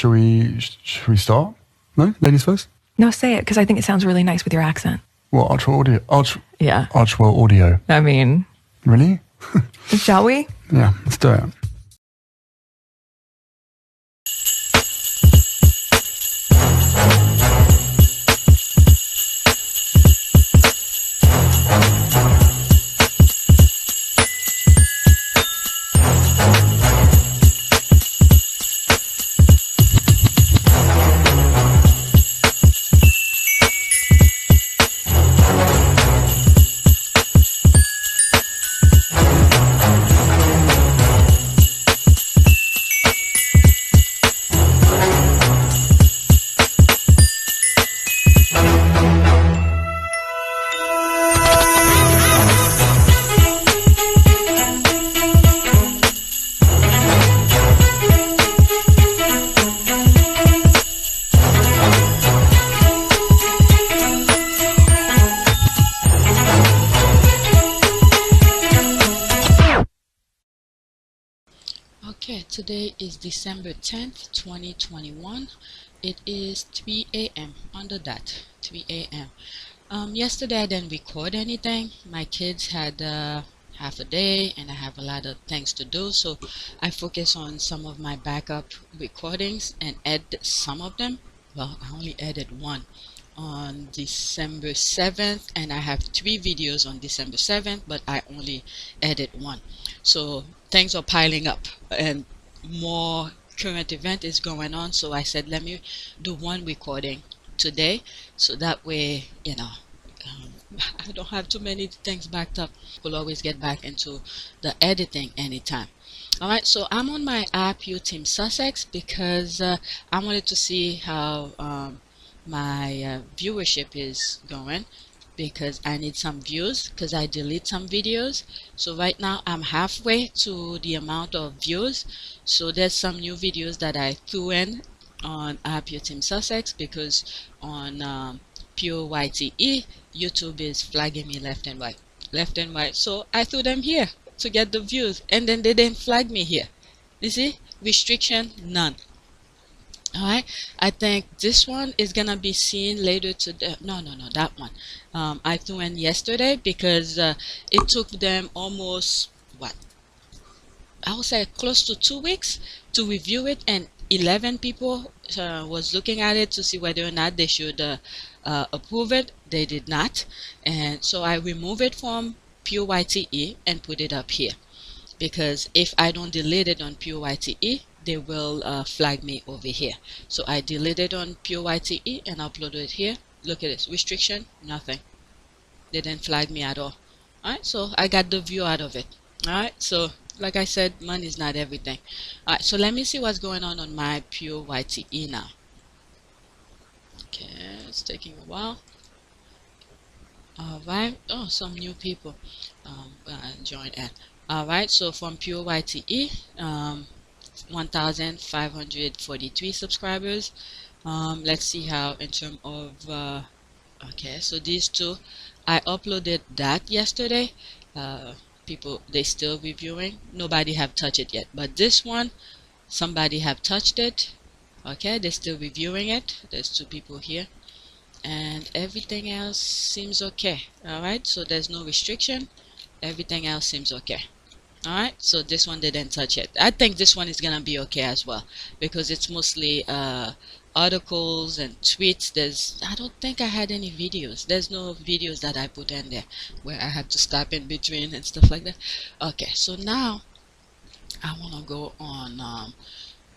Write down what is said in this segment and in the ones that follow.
Shall we start? No? Ladies first? No, say it, because I think it sounds really nice with your accent. What, Archwell Audio? Yeah. Archwell Audio. I mean... Really? Shall we? Yeah, let's do it. Okay, today is December 10th, 2021. It is 3 a.m. on the dot, 3 a.m. Yesterday I didn't record anything. My kids had half a day and I have a lot of things to do, so I focus on some of my backup recordings and edit some of them. Well, I only edited one on December 7th and I have 3 videos on December 7th, but I only edit one. So things are piling up and more current event is going on, so I said let me do one recording today so that way, I don't have too many things backed up. We'll always get back into the editing anytime. Alright, so I'm on my APTS Sussex because I wanted to see how my viewership is going, because I need some views because I delete some videos. So right now I'm halfway to the amount of views, so there's some new videos that I threw in on APTS Sussex because on Pure YTE YouTube is flagging me left and right, so I threw them here to get the views and then they didn't flag me here. You see, restriction none. Alright, I think this one is gonna be seen later today. No, that one I threw in yesterday because it took them almost, what, I would say close to 2 weeks to review it, and 11 people was looking at it to see whether or not they should approve it. They did not, and so I removed it from Pure YTE and put it up here, because if I don't delete it on Pure YTE they will flag me over here. So I deleted on Pure YTE and uploaded it here. Look at this, restriction, nothing. They didn't flag me at all. Alright, so I got the view out of it. Alright, so like I said, money is not everything. Alright, so let me see what's going on my Pure YTE now. Okay, it's taking a while. Alright, oh, some new people join in. Alright, so from Pure YTE, 1,543 subscribers. Let's see how in terms of okay, so these two I uploaded that yesterday. People, they still reviewing, nobody have touched it yet, but this one somebody have touched it. Okay, they're still reviewing it. There's 2 people here and everything else seems okay. Alright, so there's no restriction, everything else seems okay. Alright, so this one didn't touch it. I think this one is gonna be okay as well, because it's mostly articles and tweets. I don't think I had any videos. There's no videos that I put in there where I had to stop in between and stuff like that. Okay, so now I want to go on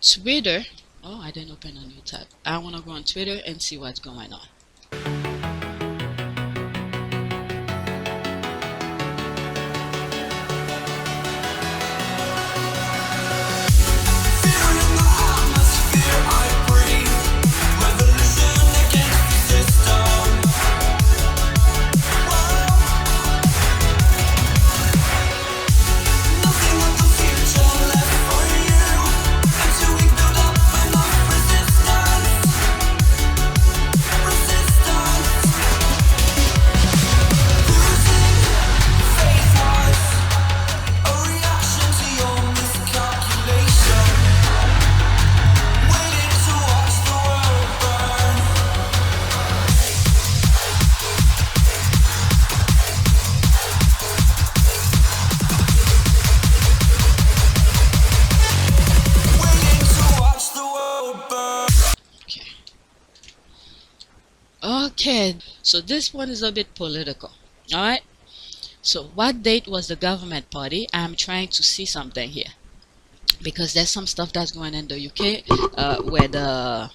Twitter. Oh, I didn't open a new tab. I want to go on Twitter and see what's going on. Resistance. Okay, so this one is a bit political. All right. So what date was the government party? I'm trying to see something here because there's some stuff that's going on in the UK where the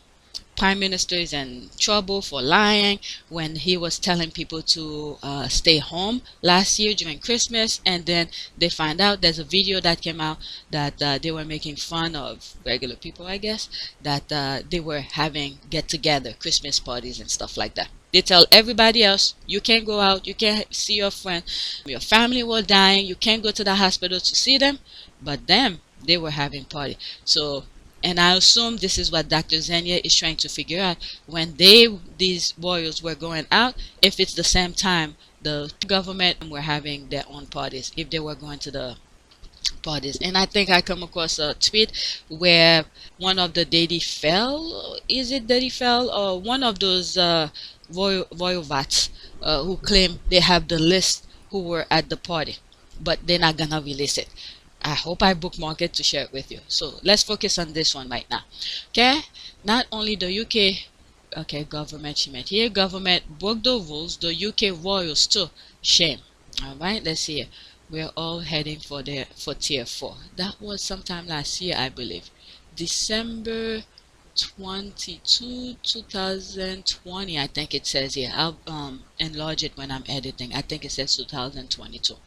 Prime Minister is in trouble for lying when he was telling people to stay home last year during Christmas, and then they find out there's a video that came out that they were making fun of regular people, I guess, that they were having get-together Christmas parties and stuff like that. They tell everybody else, you can't go out, you can't see your friend, your family were dying, you can't go to the hospital to see them, but them, they were having party. So, and I assume this is what Dr. Zenia is trying to figure out when these warriors were going out, if it's the same time the government were having their own parties, if they were going to the parties. And I think I come across a tweet where one of the Daddy Fell, is it Daddy Fell, or one of those royal vats who claim they have the list who were at the party, but they're not gonna release it. I hope I bookmark it to share it with you. So let's focus on this one right now. Okay, not only the UK, okay, government, she meant here, government broke the rules, the UK royals too. Shame. All right, let's see here. We're all heading for tier 4. That was sometime last year, I believe, December 22, 2020. I think it says here. I'll enlarge it when I'm editing. I think it says 2022.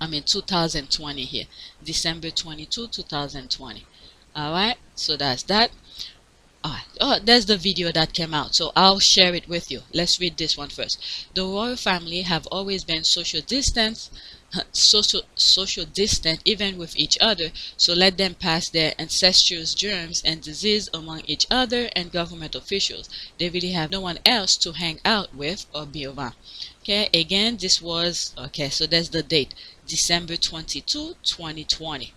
I mean 2020 here, December 22, 2020. All right, so that's that. Oh, there's the video that came out, so I'll share it with you. Let's read this one first. The royal family have always been social distant even with each other, so let them pass their ancestral germs and disease among each other and government officials. They really have no one else to hang out with or be around. Okay, again, this was, okay, so there's the date, December 22, 2020.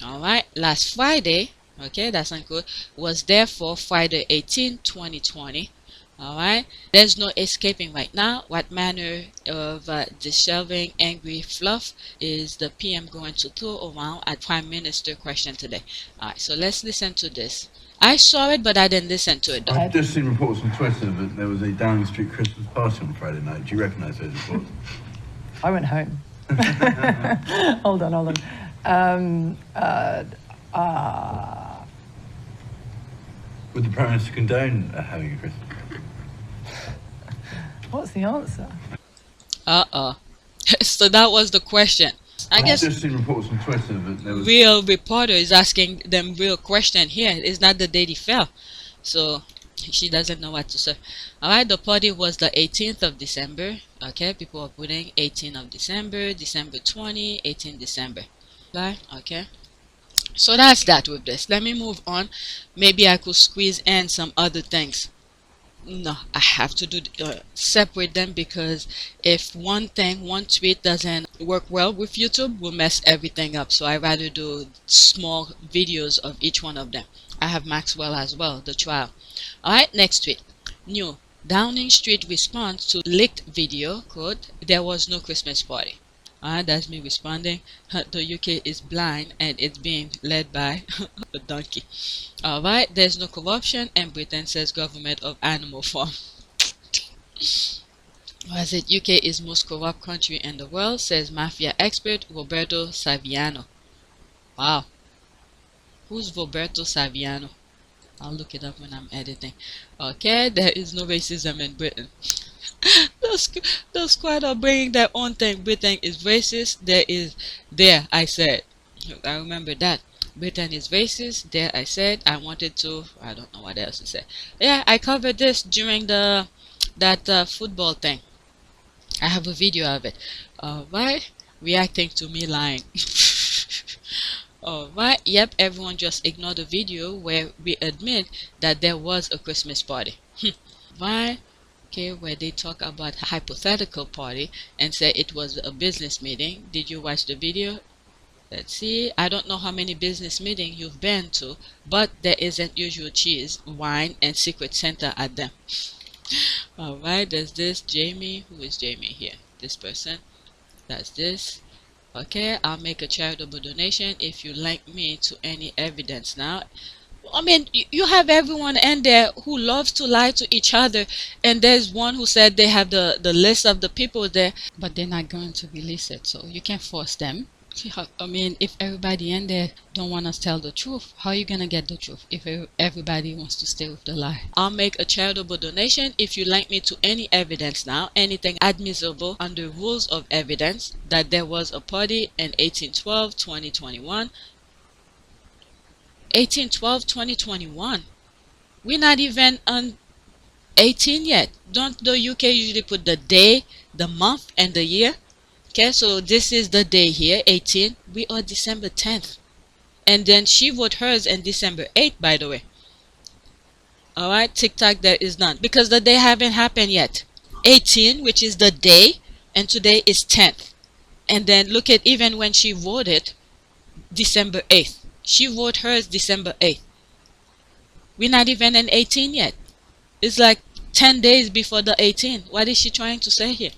All right, last Friday, okay, that's not good, was therefore Friday 18, 2020. All right, there's no escaping right now what manner of disheveled angry fluff is the PM going to throw around at Prime Minister question today. All right, so let's listen to this. I saw it, but I didn't listen to it though. I've just seen reports on Twitter that there was a Downing Street Christmas party on Friday night. Do you recognise those reports? I went home. Hold on. Would the Prime Minister condone having a Christmas? What's the answer? So that was the question. I guess I've just seen reports on Twitter that there was... real reporter is asking them real question here. It's not the Daddy Fell. So she doesn't know what to say. Alright, the party was the 18th of December. Okay, people are putting 18th of December, December 20, 18 December. Right, okay. So that's that with this. Let me move on. Maybe I could squeeze in some other things. No, I have to do separate them, because if one tweet doesn't work well with YouTube, we'll mess everything up. So I rather do small videos of each one of them. I have Maxwell as well, the trial. Alright, next tweet. New Downing Street response to leaked video, quote, there was no Christmas party. Alright, that's me responding. The UK is blind and it's being led by a donkey. Alright, there's no corruption and Britain says government of animal farm. Was it UK is most corrupt country in the world, says mafia expert Roberto Saviano. Wow. Who's Roberto Saviano? I'll look it up when I'm editing. Okay, there is no racism in Britain. The squad are bringing their own thing. Britain is racist. There I said. I remember that. Britain is racist. There I said. I wanted to. I don't know what else to say. Yeah, I covered this during that football thing. I have a video of it. Alright, reacting to me lying. Alright, yep, everyone just ignore the video where we admit that there was a Christmas party. Right? Okay, where they talk about a hypothetical party and say it was a business meeting. Did you watch the video? Let's see. I don't know how many business meetings you've been to, but there isn't usual cheese, wine, and secret Santa at them. Alright, there's this Jamie. Who is Jamie here? This person. That's this. Okay, I'll make a charitable donation if you link me to any evidence now. I mean, you have everyone in there who loves to lie to each other, and there's one who said they have the list of the people there, but they're not going to release it, so you can't force them. I mean, if everybody in there don't want us to tell the truth, how are you gonna get the truth if everybody wants to stay with the lie? I'll make a charitable donation if you link me to any evidence now, anything admissible under rules of evidence, that there was a party in 1812-2021. 1812-2021. We're not even on 18 yet. Don't the UK usually put the day, the month, and the year? Okay, so this is the day here, 18. We are December 10th. And then she wrote hers in December 8th, by the way. Alright, TikTok, that is done. Because the day haven't happened yet. 18, which is the day, and today is 10th. And then look at even when she wrote it, December 8th. She wrote hers December 8th. We're not even in 18 yet. It's like 10 days before the 18. What is she trying to say here?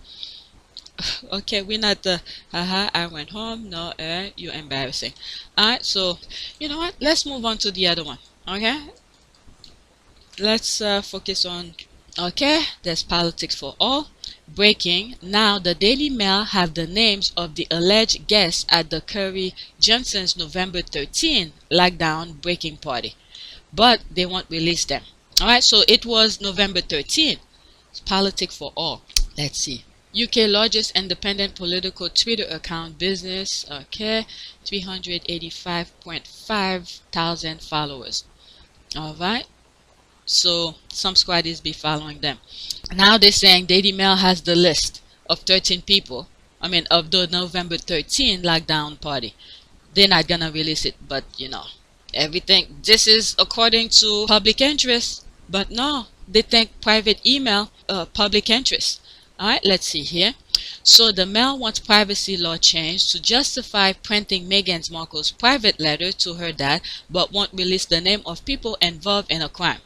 Okay, we're not the haha, I went home. No, you're embarrassing. Alright, so you know what? Let's move on to the other one. Okay, let's focus on. Okay, there's politics for all. Breaking. Now the Daily Mail have the names of the alleged guests at the Curry Johnson's November 13 lockdown breaking party, but they won't release them. Alright, so it was November 13. It's politics for all. Let's see. UK largest independent political Twitter account business. Okay, 385.5 thousand followers. Alright, so some squaddies be following them. Now they're saying Daily Mail has the list of 13 people, I mean of the November 13 lockdown party. They're not gonna release it, but you know, everything, this is according to public interest, but no, they think private email public interest. Alright, let's see here. So the Mail wants privacy law changed to justify printing Meghan Markle's private letter to her dad, but won't release the name of people involved in a crime.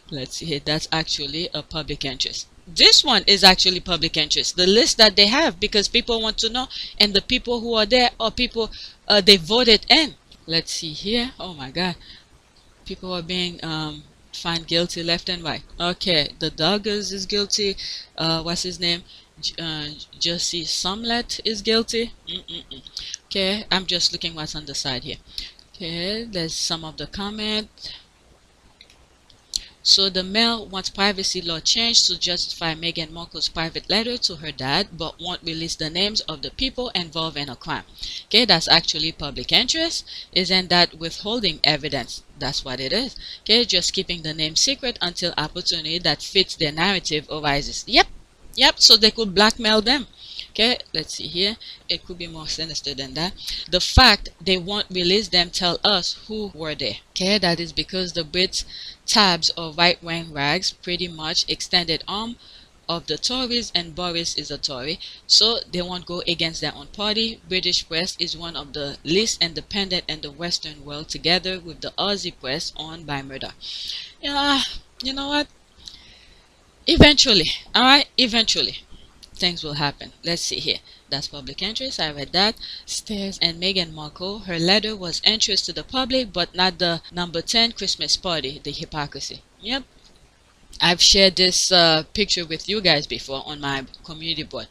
Let's see here. That's actually a public interest. This one is actually public interest. The list that they have, because people want to know, and the people who are there are people they voted in. Let's see here. Oh my God, people are being found guilty left and right. Okay, the Doggers is guilty. What's his name? Jussie Smollett is guilty. Okay, I'm just looking what's on the side here. Okay, there's some of the comment. So the Mail wants privacy law changed to justify Meghan Markle's private letter to her dad, but won't release the names of the people involved in a crime. Okay, that's actually public interest. Isn't that withholding evidence? That's what it is. Okay, just keeping the name secret until opportunity that fits their narrative arises. Yep, so they could blackmail them. Okay, let's see here. It could be more sinister than that. The fact they won't release them tell us who were there. Okay, that is because the Brits tabs or right-wing rags, pretty much extended arm of the Tories, and Boris is a Tory, so they won't go against their own party. British press is one of the least independent in the Western world, together with the Aussie press owned by Murdoch. Yeah, you know what? Eventually, alright, eventually things will happen. Let's see here. That's public interest. I read that. Stairs and Meghan Markle. Her letter was interest to the public, but not the number 10 Christmas party. The hypocrisy. Yep. I've shared this picture with you guys before on my community board.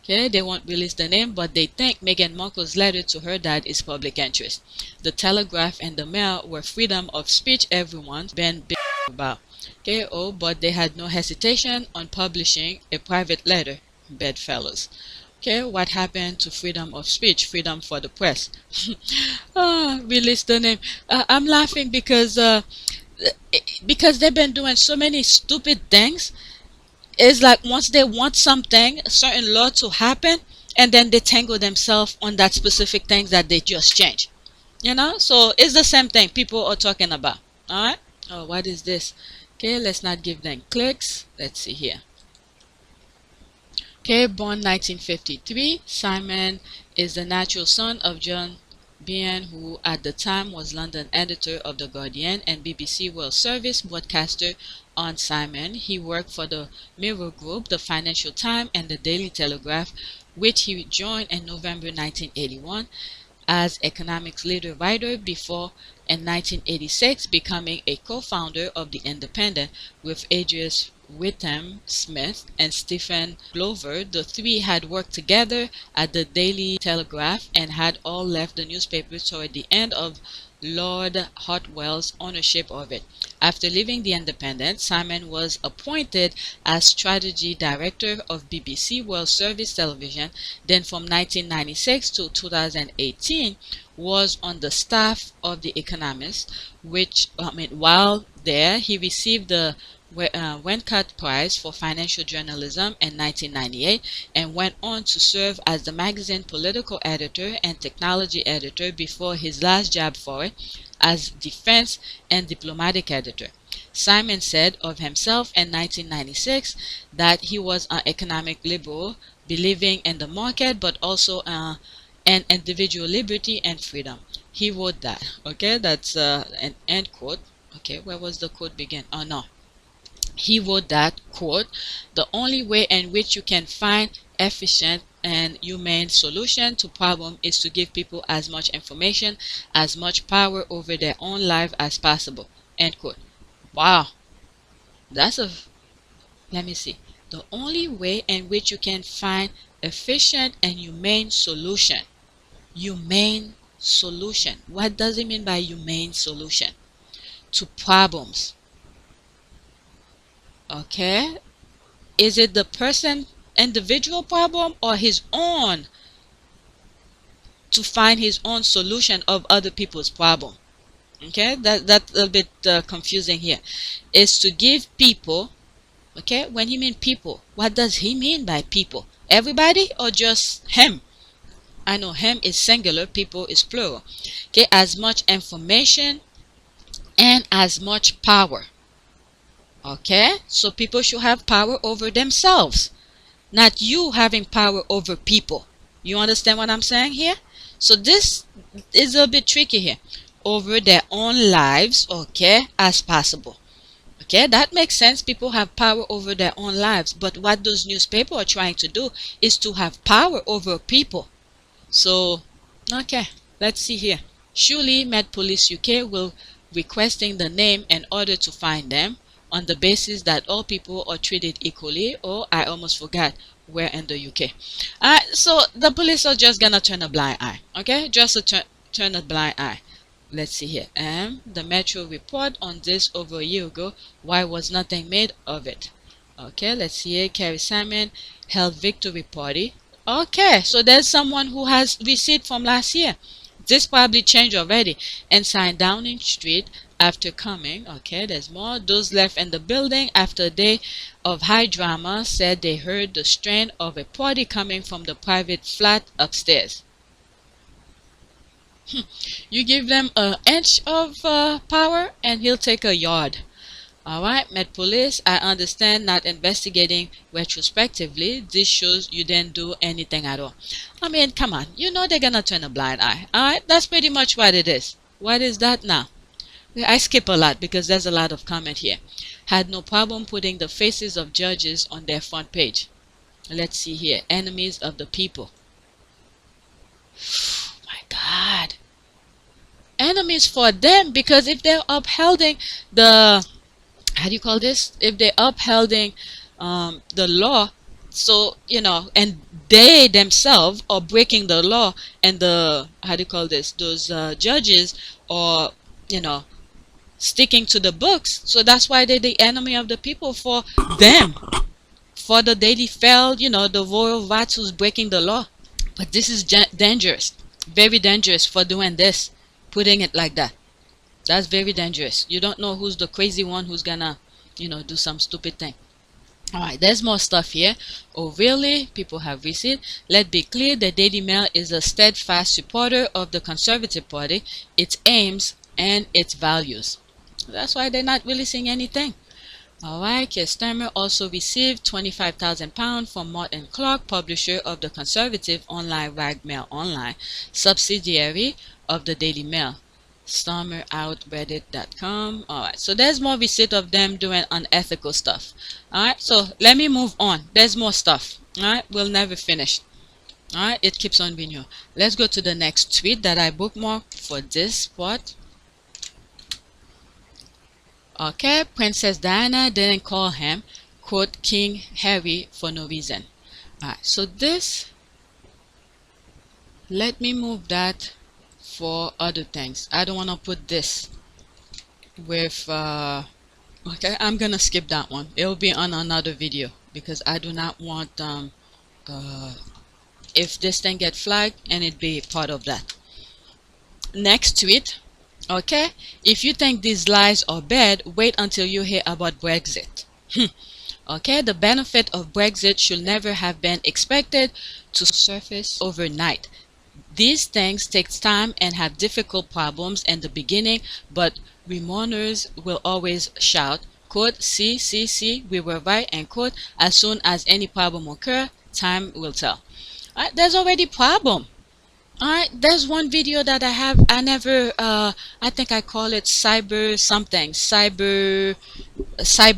Okay, they won't release the name, but they think Meghan Markle's letter to her dad is public interest. The Telegraph and the Mail were freedom of speech everyone's been big about. Okay, oh, but they had no hesitation on publishing a private letter. Bedfellows. Okay, what happened to freedom of speech, freedom for the press? Release the name. I'm laughing because they've been doing so many stupid things. It's like once they want something, a certain law to happen, and then they tangle themselves on that specific thing that they just change. You know, so it's the same thing people are talking about. All right. Oh, what is this? Okay, let's not give them clicks. Let's see here. Okay, born 1953, Simon is the natural son of John Bean, who at the time was London editor of The Guardian and BBC World Service broadcaster on Simon. He worked for the Mirror Group, the Financial Times, and the Daily Telegraph, which he joined in November 1981. as economics leader writer before in 1986 becoming a co-founder of The Independent with Adrius Witham Smith and Stephen Glover. The three had worked together at the Daily Telegraph and had all left the newspaper toward the end of Lord Hartwell's ownership of it. After leaving The Independent, Simon was appointed as strategy director of BBC World Service Television. Then from 1996 to 2018 was on the staff of The Economist, while there he received the Wencat Prize for Financial Journalism in 1998 and went on to serve as the magazine political editor and technology editor before his last job for it as defense and diplomatic editor. Simon said of himself in 1996 that he was an economic liberal, believing in the market but also in individual liberty and freedom. He wrote that. Okay, that's an end quote. Okay, where was the quote begin? Oh no. He wrote that, quote, "The only way in which you can find efficient and humane solution to problem is to give people as much information, as much power over their own life as possible." End quote. Wow. Let me see. The only way in which you can find efficient and humane solution. Humane solution. What does it mean by humane solution? To problems. Okay, is it the person individual problem or his own, to find his own solution of other people's problem? Okay, that's a bit confusing here. Is to give people, okay, when he mean people, what does he mean by people? Everybody or just him? I know him is singular, people is plural. Okay, as much information and as much power. Okay, so people should have power over themselves, not you having power over people. You understand what I'm saying here? So this is a bit tricky here. Over their own lives, okay, as possible. Okay, that makes sense. People have power over their own lives, but what those newspapers are trying to do is to have power over people. So, okay, let's see here. Surely Met Police UK will requesting the name in order to find them, on the basis that all people are treated equally. Or I almost forgot where in the UK. So the police are just gonna turn a blind eye. Okay, just turn a blind eye. Let's see here. The Metro report on this over a year ago. Why was nothing made of it? Okay, let's see here. Carrie Simon held victory party. Okay, so there's someone who has receipt from last year. This probably changed already. Inside Downing Street after coming. Okay, there's more. Those left in the building after a day of high drama said they heard the strain of a party coming from the private flat upstairs. You give them an inch of power and he'll take a yard. Alright, Met Police, I understand not investigating retrospectively. This shows you didn't do anything at all. I mean, come on, you know they're gonna turn a blind eye. Alright, that's pretty much what it is. What is that now? I skip a lot because there's a lot of comment here. Had no problem putting the faces of judges on their front page. Let's see here. Enemies of the people. My God. Enemies for them, because if they're upholding the, how do you call this? If they're upholding the law, so, you know, and they themselves are breaking the law, and the, how do you call this? Those judges are, you know, sticking to the books. So that's why they're the enemy of the people for them. For the Daily Fail, you know, the royal rats who's breaking the law. But this is dangerous. Very dangerous for doing this. Putting it like that. That's very dangerous. You don't know who's the crazy one who's gonna, you know, do some stupid thing. Alright, there's more stuff here. Oh really? People have received. Let's be clear, the Daily Mail is a steadfast supporter of the Conservative Party, its aims and its values. That's why they're not releasing anything. Alright, Keir Starmer also received £25,000 from Martin Clark, publisher of the conservative online rag Mail Online, subsidiary of the Daily Mail. Starmer out reddit.com. Alright, so there's more receipt of them doing unethical stuff. Alright, so let me move on. There's more stuff. Alright, we'll never finish. Alright, it keeps on being you. Let's go to the next tweet that I bookmarked for this part. Okay, Princess Diana didn't call him, quote, King Harry for no reason. Alright, so this, let me move that for other things. I don't want to put this with, okay, I'm gonna skip that one. It'll be on another video because I do not want, if this thing get flagged and it be part of that. Next tweet. Okay, if you think these lies are bad, wait until you hear about Brexit. Okay, the benefit of Brexit should never have been expected to surface overnight. These things take time and have difficult problems in the beginning, but remourners will always shout, quote, see, we were right, and quote, as soon as any problem occur, time will tell. There's already problem. Alright, there's one video that I have, I never, I think I call it cyber something, cyber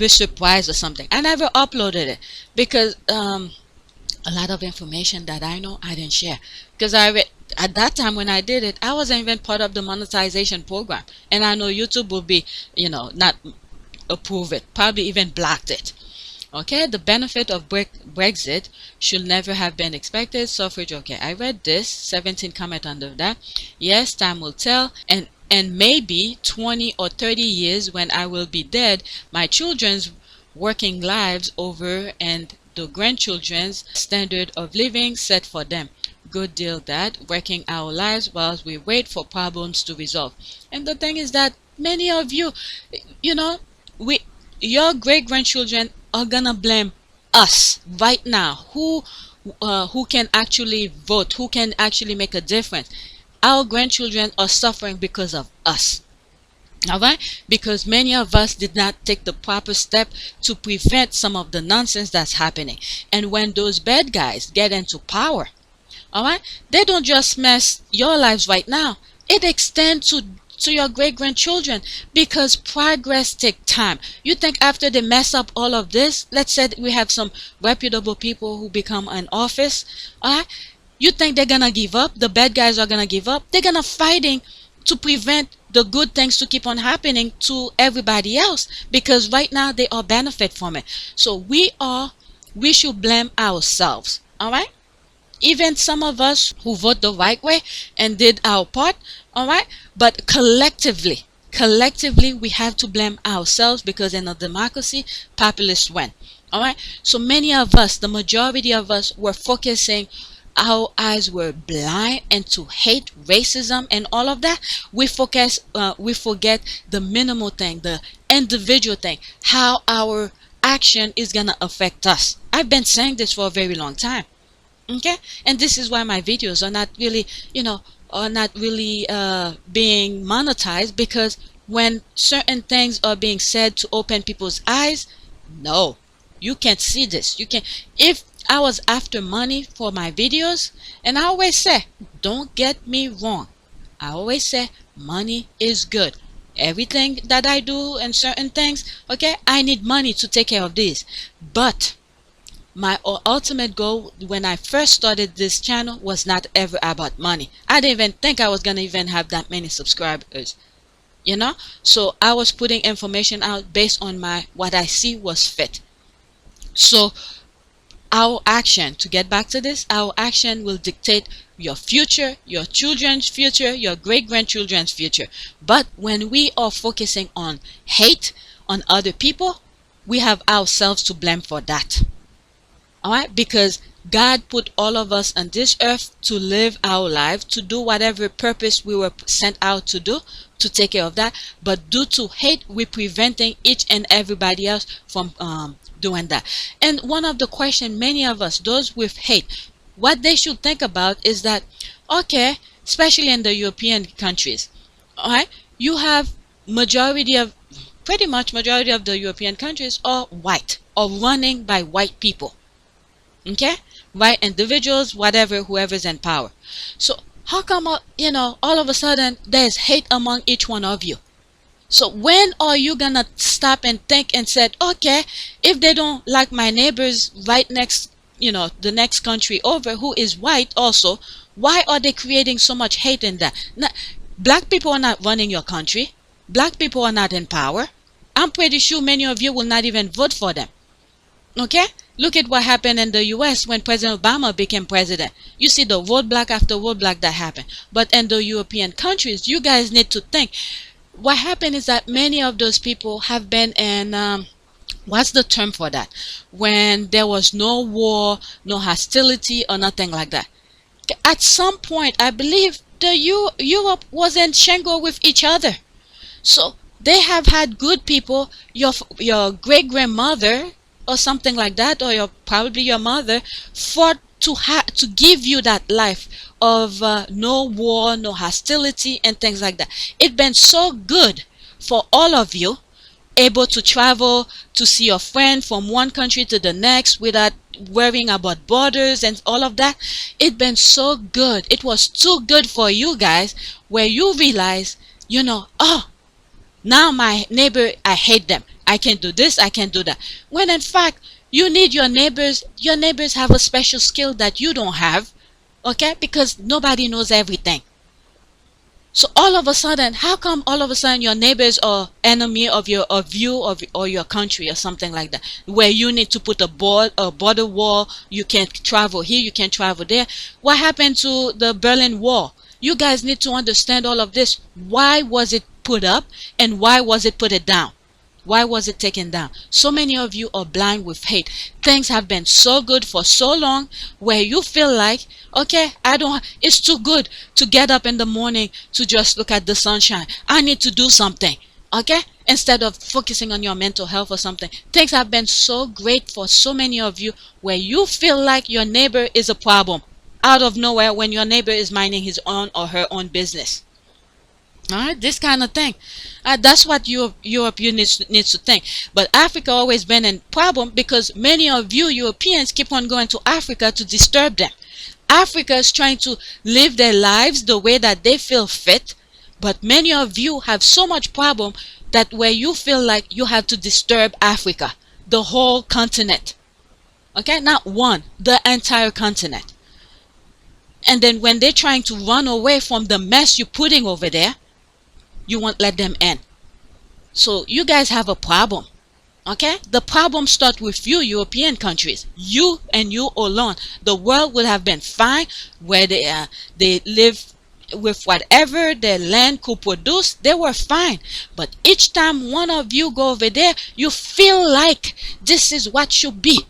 surprise or something. I never uploaded it because a lot of information that I know I didn't share. Because at that time when I did it, I wasn't even part of the monetization program. And I know YouTube will be, not approve it, probably even blocked it. Okay, the benefit of Brexit should never have been expected. Suffrage, okay, I read this. 17 comment under that. Yes, time will tell. And maybe 20 or 30 years when I will be dead, my children's working lives over and the grandchildren's standard of living set for them. Good deal that, working our lives whilst we wait for problems to resolve. And the thing is that many of you, your great-grandchildren are gonna blame us right now, who can actually vote, who can actually make a difference. Our grandchildren are suffering because of us. Alright, because many of us did not take the proper step to prevent some of the nonsense that's happening. And when those bad guys get into power, alright, they don't just mess your lives right now, it extends to your great-grandchildren, because progress takes time. You think after they mess up all of this, let's say we have some reputable people who become in office, alright, you think they're gonna give up? The bad guys are gonna give up? They're gonna fighting to prevent the good things to keep on happening to everybody else, because right now they all benefit from it. So we should blame ourselves. Alright, even some of us who vote the right way and did our part, alright, but collectively we have to blame ourselves, because in a democracy, populists win. Alright, so many of us, the majority of us, were focusing, our eyes were blind into hate, racism, and all of that. We forget the minimal thing, the individual thing, how our action is gonna affect us. I've been saying this for a very long time. Okay, and this is why my videos are not really, being monetized, because when certain things are being said to open people's eyes, no, you can't see this. You can, if I was after money for my videos, and I always say, don't get me wrong, I always say money is good. Everything that I do and certain things, okay, I need money to take care of this. But my ultimate goal when I first started this channel was not ever about money. I didn't even think I was gonna even have that many subscribers, so I was putting information out based on what I see was fit. So our action, to get back to this, our action will dictate your future, your children's future, your great-grandchildren's future. But when we are focusing on hate on other people, we have ourselves to blame for that. Alright, because God put all of us on this earth to live our life, to do whatever purpose we were sent out to do, to take care of that. But due to hate, we're preventing each and everybody else from doing that. And one of the questions many of us, those with hate, what they should think about is that, okay, especially in the European countries, alright, you have pretty much majority of the European countries are white, or running by white people. Okay, white individuals, whatever, whoever's in power. So how come all of a sudden there's hate among each one of you? So when are you gonna stop and think and said, okay, if they don't like my neighbors right next the next country over who is white also, why are they creating so much hate in that? Black people are not running your country. Black people are not in power. I'm pretty sure many of you will not even vote for them. Okay? Look at what happened in the US when President Obama became president. You see the roadblock after roadblock that happened. But in the European countries, you guys need to think. What happened is that many of those people have been in, what's the term for that? When there was no war, no hostility, or nothing like that. At some point, I believe Europe was in shingle with each other. So they have had good people. Your great grandmother or something like that, or probably your mother, fought to give you that life of no war, no hostility, and things like that. It's been so good for all of you, able to travel to see your friend from one country to the next without worrying about borders and all of that. It's been so good. It was too good for you guys, where you realize, oh, now my neighbor, I hate them. I can't do this, I can't do that. When in fact, you need your neighbors. Your neighbors have a special skill that you don't have, okay? Because nobody knows everything. So all of a sudden, how come all of a sudden your neighbors are enemy of you or your country or something like that, where you need to put a border wall? You can't travel here, you can't travel there. What happened to the Berlin Wall? You guys need to understand all of this. Why was it put up, and why was it put down? Why was it taken down? So many of you are blind with hate. Things have been so good for so long, where you feel like, okay, it's too good to get up in the morning to just look at the sunshine. I need to do something, okay? Instead of focusing on your mental health or something. Things have been so great for so many of you, where you feel like your neighbor is a problem out of nowhere, when your neighbor is minding his own or her own business. All right, this kind of thing. That's what Europe needs to think. But Africa always been in problem, because many of you Europeans keep on going to Africa to disturb them. Africa is trying to live their lives the way that they feel fit, but many of you have so much problem that where you feel like you have to disturb Africa, the whole continent. Okay, not one, the entire continent. And then when they're trying to run away from the mess you're putting over there, you won't let them in. So you guys have a problem. Okay, the problem starts with you European countries. You and you alone. The world would have been fine where they live with whatever their land could produce. They were fine. But each time one of you go over there, you feel like this is what should be,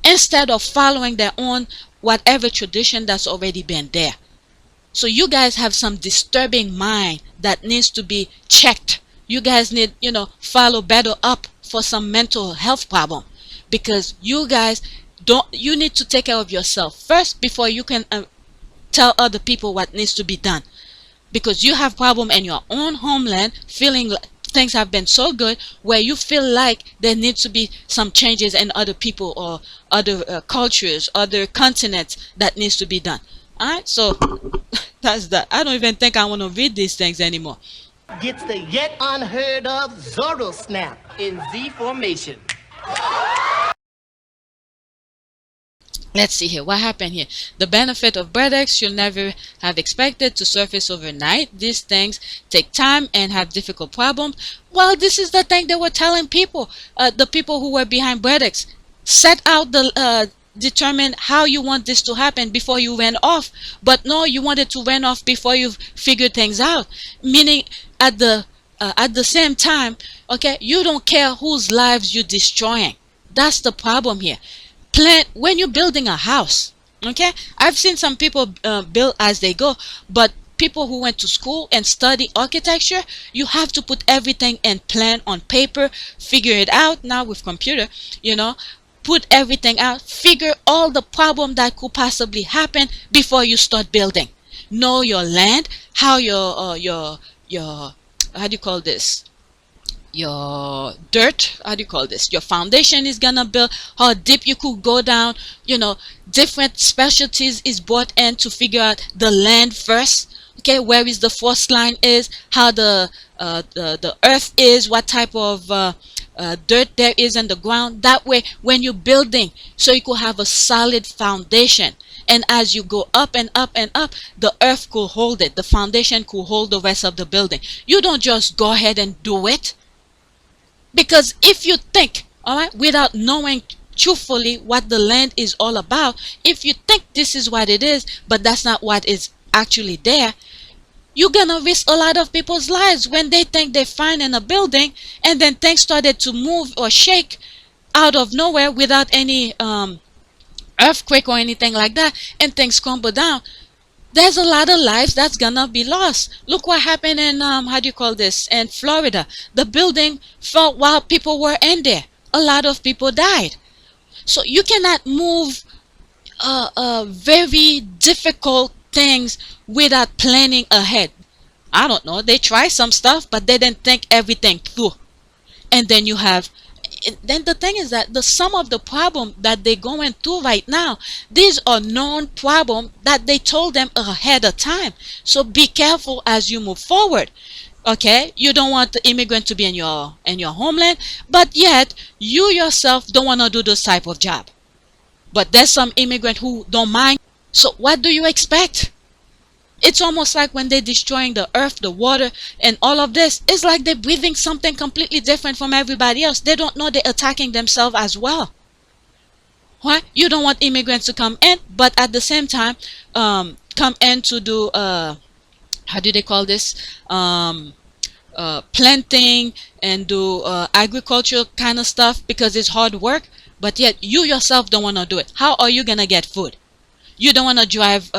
instead of following their own whatever tradition that's already been there. So you guys have some disturbing mind that needs to be checked. You guys need, follow better up for some mental health problem, because you guys you need to take care of yourself first before you can tell other people what needs to be done. Because you have problem in your own homeland, feeling like things have been so good, where you feel like there needs to be some changes in other people or other cultures, other continents that needs to be done. Alright, so that's that. I don't even think I want to read these things anymore. Gets the yet unheard of Zorro snap in Z formation. Let's see here. What happened here? The benefit of bread eggs you'll never have expected to surface overnight. These things take time and have difficult problems. Well, this is the thing they were telling people. The people who were behind bread eggs. Set out the determine how you want this to happen before you went off. But no, you wanted to run off before you've figured things out. Meaning at the same time, okay, you don't care whose lives you're destroying. That's the problem here. Plan when you're building a house. Okay, I've seen some people build as they go, but people who went to school and study architecture, you have to put everything in plan on paper, figure it out. Now with computer, put everything out, figure all the problem that could possibly happen before you start building. Know your land, how your how do you call this, your dirt, how do you call this, your foundation is gonna build, how deep you could go down. Different specialties is brought in to figure out the land first. Okay, where is the force line is, how the earth is, what type of dirt there is in the ground. That way, when you're building, so you could have a solid foundation. And as you go up and up and up, the earth could hold it. The foundation could hold the rest of the building. You don't just go ahead and do it. Because if you think, all right, without knowing truthfully what the land is all about, if you think this is what it is, but that's not what is actually there, you're gonna risk a lot of people's lives when they think they're fine in a building, and then things started to move or shake out of nowhere without any earthquake or anything like that, and things crumble down. There's a lot of lives that's gonna be lost. Look what happened in in Florida. The building fell while people were in there. A lot of people died. So you cannot move very difficult things without planning ahead. I don't know, they try some stuff, but they didn't think everything through. And then then the thing is that some of the problem that they're going through right now, these are known problems that they told them ahead of time. So be careful as you move forward. Okay, you don't want the immigrant to be in your homeland, but yet you yourself don't want to do this type of job. But there's some immigrant who don't mind. So what do you expect? It's almost like when they're destroying the earth, the water, and all of this, it's like they're breathing something completely different from everybody else. They don't know they're attacking themselves as well. Why? You don't want immigrants to come in, but at the same time, come in to do, how do they call this? Planting and do agricultural kind of stuff, because it's hard work, but yet you yourself don't want to do it. How are you going to get food? You don't want to drive,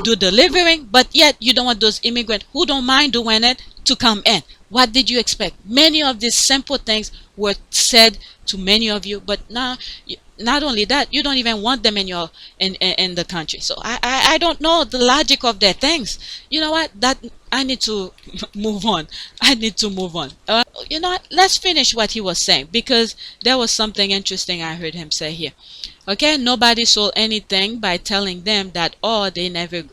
do delivering, but yet you don't want those immigrants who don't mind doing it to come in. What did you expect? Many of these simple things were said to many of you, but now, not only that, you don't even want them in the country. So I don't know the logic of their things. You know what? That I need to move on. I need to move on. You know what? Let's finish what he was saying, because there was something interesting I heard him say here. Okay, nobody sold anything by telling them that, oh, they never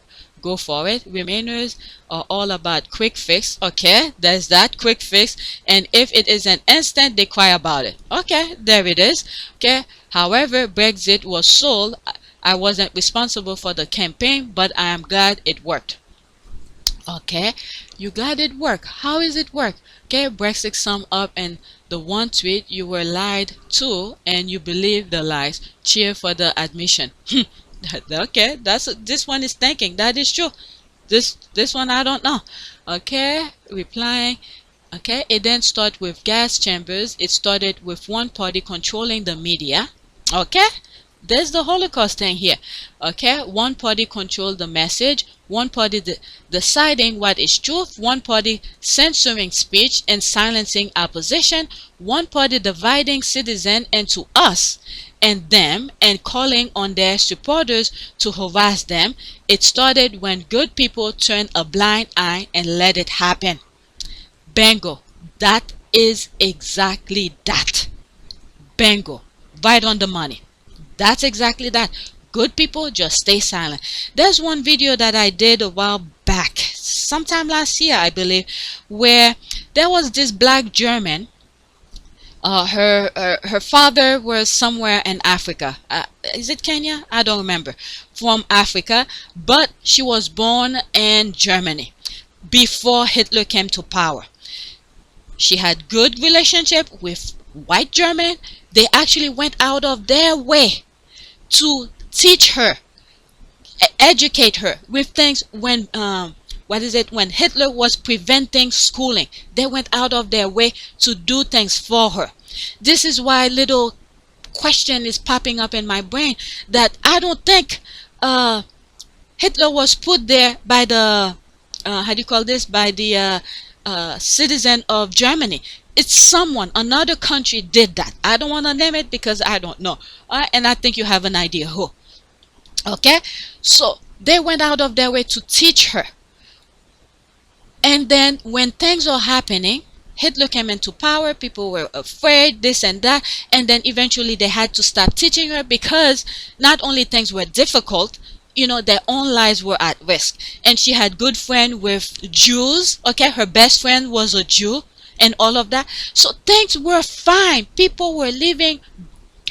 go for it. Remainers are all about quick fix. Okay, there's that quick fix, and if it is an instant, they cry about it. Okay, there it is. Okay, however, Brexit was sold. I wasn't responsible for the campaign, but I am glad it worked. Okay, you glad it worked. How is it work? Okay, Brexit sum up in the one tweet: you were lied to and you believe the lies. Cheer for the admission. Okay, this one is thinking that is true. This one I don't know. Okay, replying. Okay, it then started with gas chambers. It started with one party controlling the media. Okay, there's the Holocaust thing here. Okay, one party controlled the message, one party deciding what is truth, one party censoring speech and silencing opposition, one party dividing citizens into us and them and calling on their supporters to harass them. It started when good people turned a blind eye and let it happen. Bingo. That is exactly that. Bingo. Right on the money. That's exactly that. Good people just stay silent. There's one video that I did a while back, sometime last year I believe, where there was this black German. Her father was somewhere in Africa. Is it Kenya? I don't remember. From Africa, but she was born in Germany before Hitler came to power. She had good relationship with white German. They actually went out of their way to teach her, educate her with things when when Hitler was preventing schooling. They went out of their way to do things for her. This is why little question is popping up in my brain, that I don't think Hitler was put there by the by the citizen of Germany. It's someone, another country did that. I don't want to name it because I don't know. And I think you have an idea who. Okay, so they went out of their way to teach her. And then when things are happening, Hitler came into power, people were afraid, this and that, and then eventually they had to stop teaching her, because not only things were difficult, you know, their own lives were at risk. And she had good friend with Jews. Okay, her best friend was a Jew, and all of that. So things were fine. People were living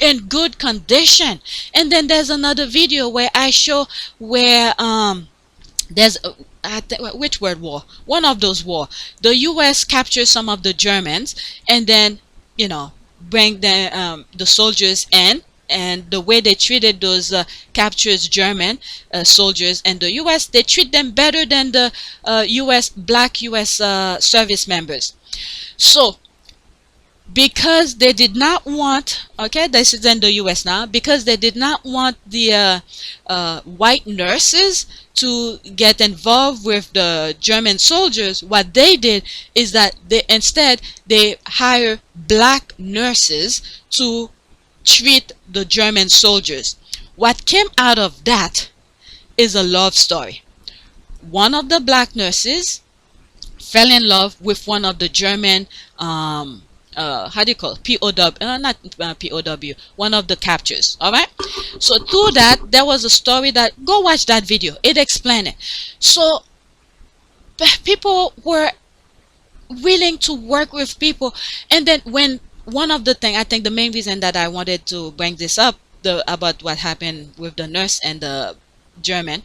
in good condition. And then there's another video where I show where there's which World War? One of those war. The U.S. captured some of the Germans, and then bring the soldiers in, and the way they treated those captured German soldiers in the U.S., they treat them better than the black U.S. service members. So because they did not want, okay, this is in the US now, because they did not want the white nurses to get involved with the German soldiers, what they did is that they hire black nurses to treat the German soldiers. What came out of that is a love story. One of the black nurses fell in love with one of the German how do you call it? POW, not POW, one of the captures. All right. So through that, there was a story that, go watch that video. It explained it. So people were willing to work with people. And then when one of the things, I think the main reason that I wanted to bring this up, about what happened with the nurse and the German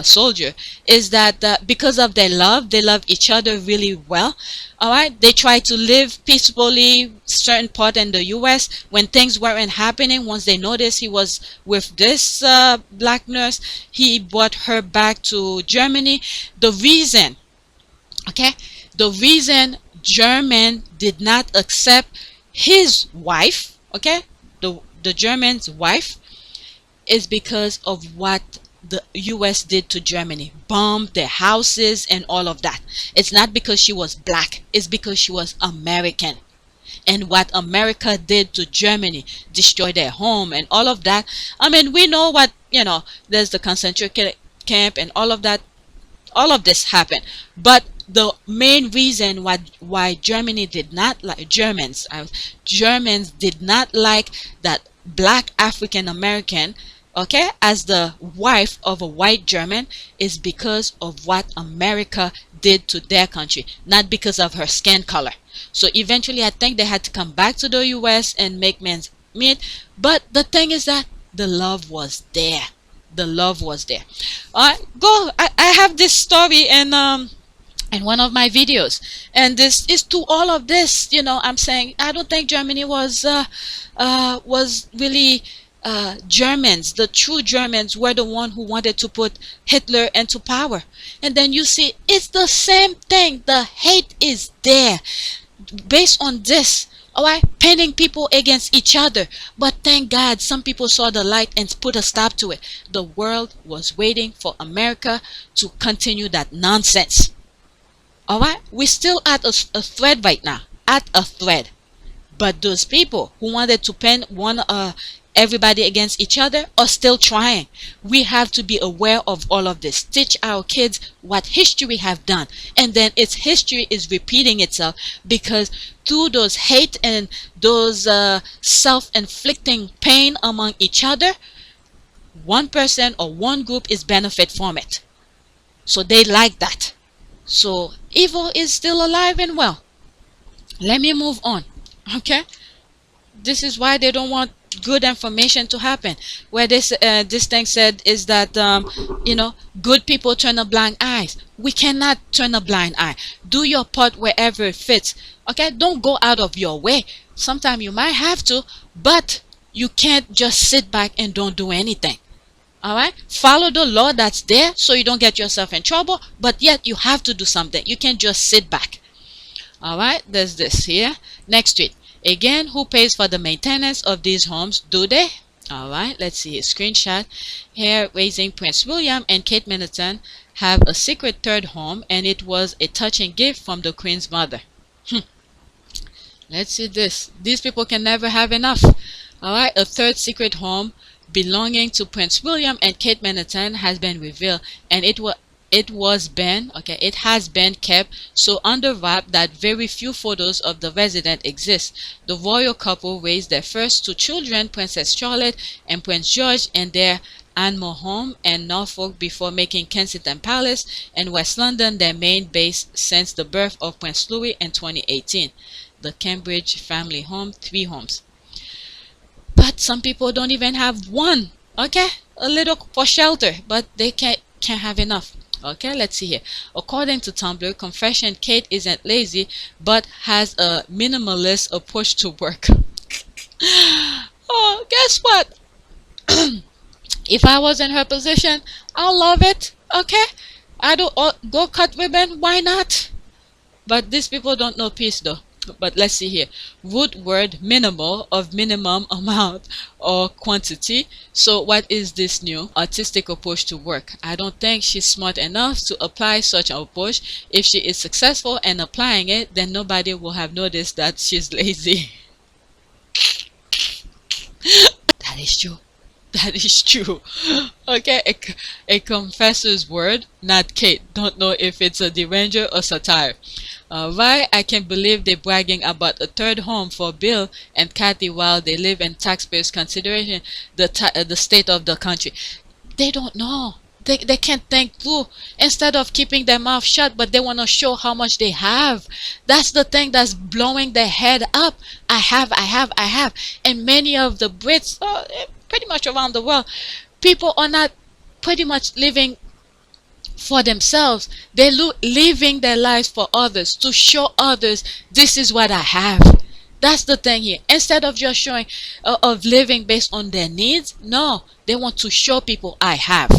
soldier, is that because of their love, they love each other really well. All right, they try to live peacefully certain part in the US. When things weren't happening, once they noticed he was with this black nurse, he brought her back to Germany. The reason German did not accept his wife, okay, the German's wife, is because of what the US did to Germany. Bombed their houses and all of that. It's not because she was black, it's because she was American. And what America did to Germany, destroyed their home and all of that. I mean, we know what, there's the concentration camp and all of that. All of this happened. But the main reason why Germany did not like Germans did not like that black African American, okay, as the wife of a white German, is because of what America did to their country, not because of her skin color. So eventually I think they had to come back to the US and make men's meet. But the thing is that the love was there. The love was there. I have this story in one of my videos, and this is to all of this. I'm saying I don't think Germany was really Germans. The true Germans were the one who wanted to put Hitler into power. And then you see it's the same thing. The hate is there based on this. Alright, pinning people against each other. But thank God some people saw the light and put a stop to it. The world was waiting for America to continue that nonsense. Alright, we're still at a thread right now. At a thread. But those people who wanted to pin everybody against each other are still trying. We have to be aware of all of this. Teach our kids what history have done, and then its history is repeating itself, because through those hate and those self-inflicting pain among each other, one person or one group is benefit from it. So they like that. So evil is still alive and well. Let me move on. Okay, this is why they don't want good information to happen. Where this thing said is that good people turn a blind eye. We cannot turn a blind eye. Do your part wherever it fits. Okay, don't go out of your way. Sometimes you might have to, but you can't just sit back and don't do anything. All right, follow the law that's there so you don't get yourself in trouble, but yet you have to do something. You can't just sit back. All right, there's this here. Next tweet. Again, who pays for the maintenance of these homes? Do they? All right, let's see a screenshot here. Raising Prince William and Kate Middleton have a secret third home, and it was a touching gift from the Queen's mother. Let's see this. These people can never have enough. All right, a third secret home belonging to Prince William and Kate Middleton has been revealed, and it has been kept so under wrap that very few photos of the resident exist. The royal couple raised their first two children, Princess Charlotte and Prince George, in their Anmore Home and Norfolk before making Kensington Palace and West London their main base since the birth of Prince Louis in 2018. The Cambridge family home, 3 homes. But some people don't even have one. Okay, a little for shelter, but they can't have enough. Okay, let's see here. According to Tumblr Confession, Kate isn't lazy but has a minimalist approach to work. Oh, guess what? If I was in her position, I'll love it. Okay, I do go cut ribbon. Why not? But these people don't know peace though. But let's see here. Root word minimal of minimum amount or quantity. So what is this new artistic approach to work? I don't think she's smart enough to apply such an approach. If she is successful in applying it, then nobody will have noticed that she's lazy. That is true. That is true. Okay, a confessor's word, not Kate. Don't know if it's a deranger or satire. Why I can't believe they're bragging about a 3rd home for Bill and Kathy while they live in taxpayers' consideration the state of the country. They don't know. They can't think through. Instead of keeping their mouth shut, but they want to show how much they have. That's the thing that's blowing their head up. I have. And many of the Brits, pretty much around the world, people are not pretty much living for themselves. They're living their lives for others, to show others this is what I have. That's the thing here. Instead of just showing of living based on their needs, no, they want to show people I have.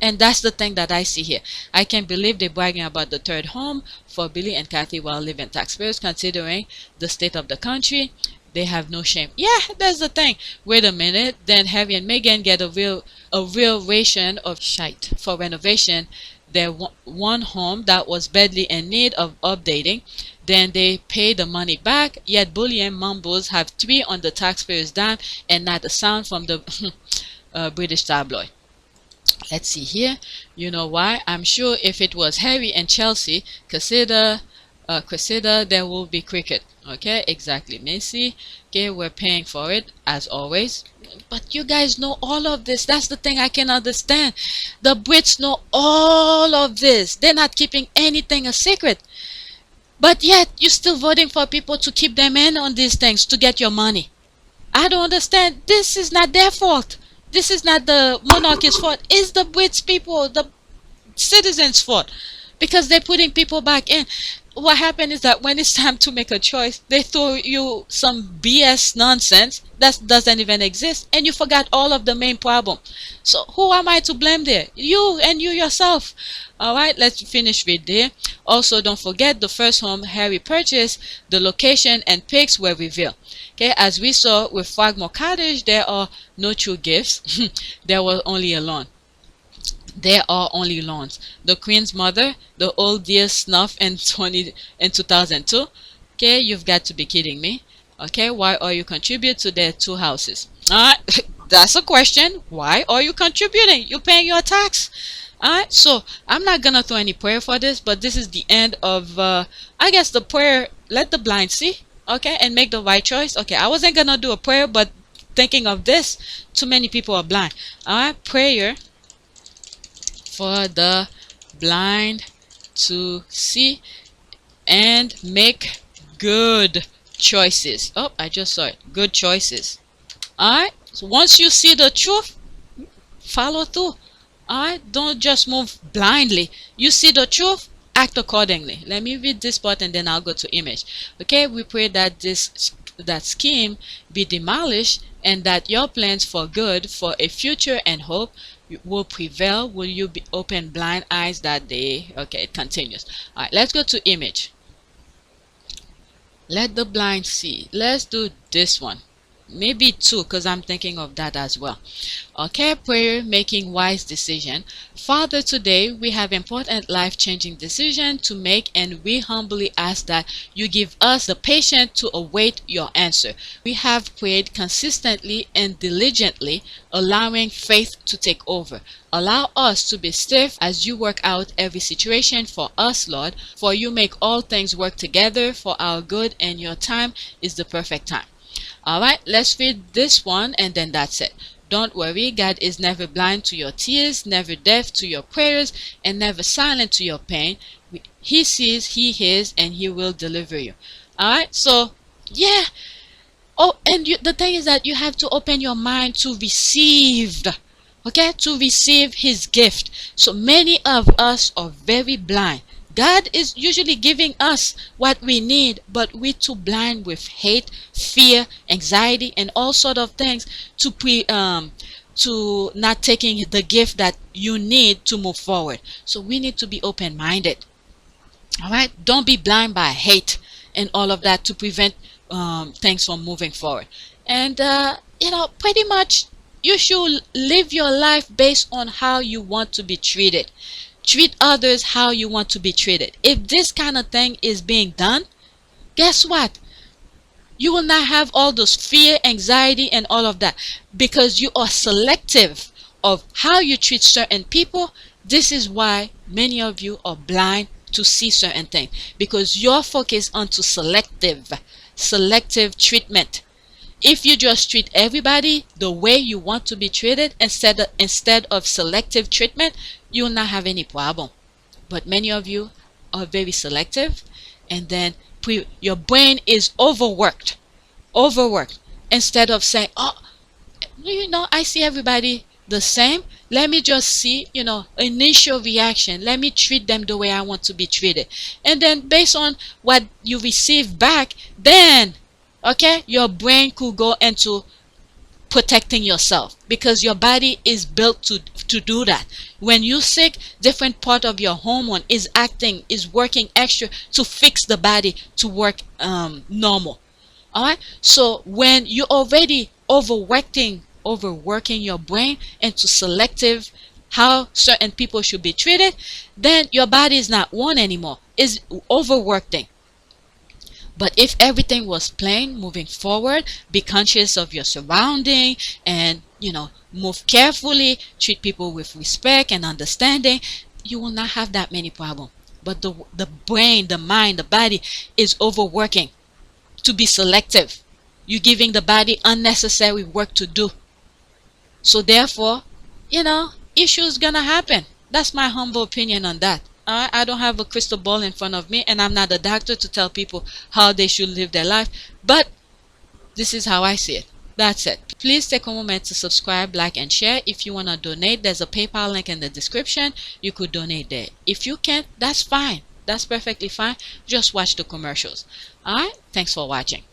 And that's the thing that I see here. I can't believe they're bragging about the 3rd home for Billy and Kathy while living taxpayers considering the state of the country. They have no shame. Yeah, that's the thing. Wait a minute. Then Harry and Meghan get a real ration of shite for renovation. Their one home that was badly in need of updating. Then they pay the money back. Yet bullion mumbles have 3 on the taxpayers' dime and not a sound from the British tabloid. Let's see here. You know why? I'm sure if it was Harry and Chelsea, Cressida, there will be cricket. Okay, exactly, Macy. Okay, we're paying for it as always. But you guys know all of this. That's the thing I can understand. The Brits know all of this. They're not keeping anything a secret. But yet, you're still voting for people to keep them in on these things to get your money. I don't understand. This is not their fault. This is not the monarchy's fault. It's the British people, the citizens' fault. Because they're putting people back in. What happened is that when it's time to make a choice, they throw you some BS nonsense that doesn't even exist. And you forgot all of the main problem. So who am I to blame there? You and you yourself. Alright, let's finish with there. Also, don't forget the first home Harry purchased, the location and pics were revealed. Okay, as we saw with Frogmore Cottage, there are no true gifts. There was only a lawn. There are only lawns. The Queen's mother, the old dear snuff in 2002. Okay, you've got to be kidding me. Okay, why are you contributing to their 2 houses? That's a question. Why are you contributing? You're paying your tax. Alright, so I'm not gonna throw any prayer for this, but this is the end of I guess the prayer. Let the blind see, okay, and make the right choice. Okay, I wasn't gonna do a prayer, but thinking of this, too many people are blind. Alright, prayer for the blind to see and make good choices. Oh, I just saw it. Good choices. Alright, so once you see the truth, follow through. Alright, don't just move blindly. You see the truth, act accordingly. Let me read this part and then I'll go to image. Okay, we pray that that scheme be demolished and that your plans for good, for a future and hope will prevail. Will you be open blind eyes that day? Okay, it continues. Alright, let's go to image. Let the blind see. Let's do this one. Maybe 2, because I'm thinking of that as well. Okay, prayer, making wise decision. Father, today we have important life-changing decision to make, and we humbly ask that you give us the patience to await your answer. We have prayed consistently and diligently, allowing faith to take over. Allow us to be stiff as you work out every situation for us, Lord, for you make all things work together for our good, and your time is the perfect time. Alright, let's read this one and then that's it. Don't worry, God is never blind to your tears, never deaf to your prayers, and never silent to your pain. He sees, He hears, and He will deliver you. Alright, so yeah. Oh, and the thing is that you have to open your mind to receive, okay, to receive His gift. So many of us are very blind. God is usually giving us what we need, but we're too blind with hate, fear, anxiety, and all sort of things to not taking the gift that you need to move forward. So we need to be open-minded. All right, don't be blind by hate and all of that to prevent things from moving forward. And pretty much you should live your life based on how you want to be treated. Treat others how you want to be treated. If this kind of thing is being done, guess what? You will not have all those fear, anxiety, and all of that, because you are selective of how you treat certain people. This is why many of you are blind to see certain things, because you're focused onto selective treatment. If you just treat everybody the way you want to be treated instead of selective treatment, you will not have any problem. But many of you are very selective, and then your brain is overworked. Instead of saying, oh, I see everybody the same. Let me just see, initial reaction. Let me treat them the way I want to be treated. And then based on what you receive back, then, okay, your brain could go into protecting yourself, because your body is built to do that. When you're sick, different part of your hormone is working extra to fix the body to work normal. All right, so when you're already overworking your brain into selective how certain people should be treated, then your body is not one anymore, is overworking. But if everything was plain moving forward, be conscious of your surrounding, and move carefully, treat people with respect and understanding, you will not have that many problems. But the brain, the mind, the body is overworking to be selective. You're giving the body unnecessary work to do. So therefore, issues gonna happen. That's my humble opinion on that. I don't have a crystal ball in front of me, and I'm not a doctor to tell people how they should live their life, but this is how I see it. That's it. Please take a moment to subscribe, like, and share. If you want to donate, there's a PayPal link in the description. You could donate there. If you can't, that's fine. That's perfectly fine. Just watch the commercials. Alright, thanks for watching.